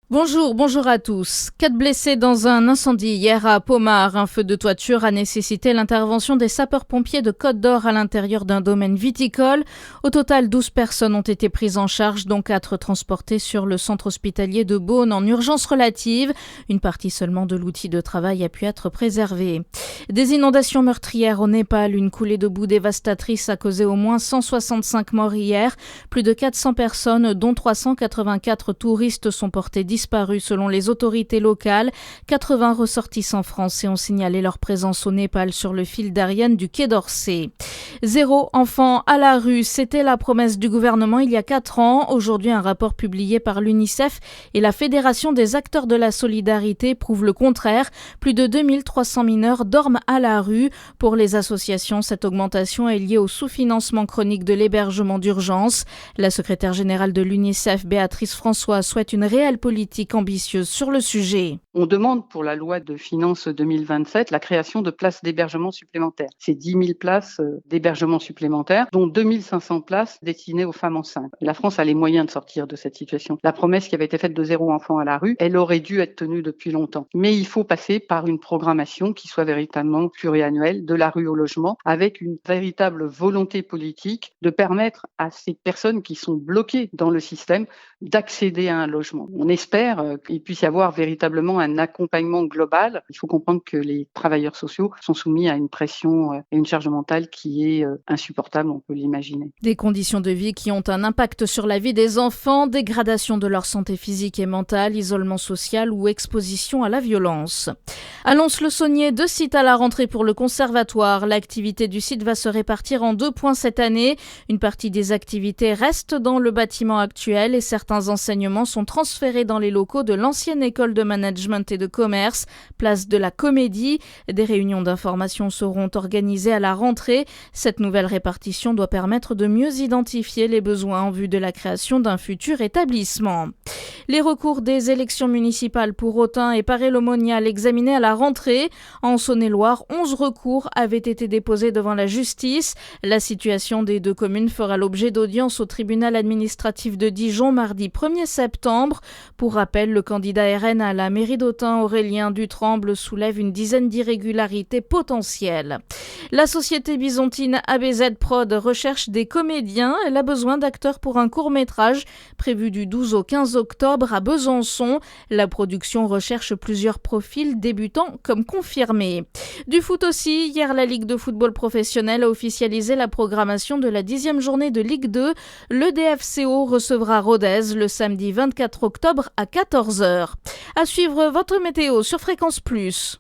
Bonjour à tous. 4 blessés dans un incendie hier à Pomard. Un feu de toiture a nécessité l'intervention des sapeurs-pompiers de Côte d'Or à l'intérieur d'un domaine viticole. Au total, 12 personnes ont été prises en charge, dont 4 transportées sur le centre hospitalier de Beaune en urgence relative. Une partie seulement de l'outil de travail a pu être préservée. Des inondations meurtrières au Népal. Une coulée de boue dévastatrice a causé au moins 165 morts hier. Plus de 400 personnes, dont 384 touristes, sont portées disparus selon les autorités locales. 80 ressortissants français ont signalé leur présence au Népal sur le fil d'Ariane du Quai d'Orsay. 0 enfant à la rue, c'était la promesse du gouvernement il y a 4 ans. Aujourd'hui, un rapport publié par l'UNICEF et la Fédération des acteurs de la solidarité prouve le contraire. Plus de 2300 mineurs dorment à la rue. Pour les associations, cette augmentation est liée au sous-financement chronique de l'hébergement d'urgence. La secrétaire générale de l'UNICEF, Béatrice François, souhaite une réelle politique ambitieuse sur le sujet. On demande pour la loi de finances 2027 la création de places d'hébergement supplémentaires. C'est 10 000 places d'hébergement supplémentaires, dont 2 500 places destinées aux femmes enceintes. La France a les moyens de sortir de cette situation. La promesse qui avait été faite de 0 enfant à la rue, elle aurait dû être tenue depuis longtemps. Mais il faut passer par une programmation qui soit véritablement pluriannuelle, de la rue au logement, avec une véritable volonté politique de permettre à ces personnes qui sont bloquées dans le système d'accéder à un logement. On espère qu'il puisse y avoir véritablement un accompagnement global. Il faut comprendre que les travailleurs sociaux sont soumis à une pression et une charge mentale qui est insupportable, on peut l'imaginer. Des conditions de vie qui ont un impact sur la vie des enfants, dégradation de leur santé physique et mentale, isolement social ou exposition à la violence. À Lons-le-Saunier, 2 sites à la rentrée pour le conservatoire. L'activité du site va se répartir en 2 points cette année. Une partie des activités reste dans le bâtiment actuel et certains enseignements sont transférés dans les locaux de l'ancienne école de management et de commerce, place de la Comédie. Des réunions d'information seront organisées à la rentrée. Cette nouvelle répartition doit permettre de mieux identifier les besoins en vue de la création d'un futur établissement. Les recours des élections municipales pour Autun et Paray-le-Monial examinés à la rentrée. En Saône-et-Loire, 11 recours avaient été déposés devant la justice. La situation des 2 communes fera l'objet d'audience au tribunal administratif de Dijon mardi 1er septembre. Pour rappel, le candidat RN à la mairie d'Autun, Aurélien Dutremble, soulève une dizaine d'irrégularités potentielles. La société byzantine ABZ Prod recherche des comédiens. Elle a besoin d'acteurs pour un court-métrage prévu du 12 au 15 octobre à Besançon. La production recherche plusieurs profils débutants comme confirmés. Du foot aussi, hier la Ligue de football professionnel a officialisé la programmation de la 10e journée de Ligue 2. Le DFCO recevra Rodez le samedi 24 octobre à 14h. À suivre votre météo sur Fréquence Plus.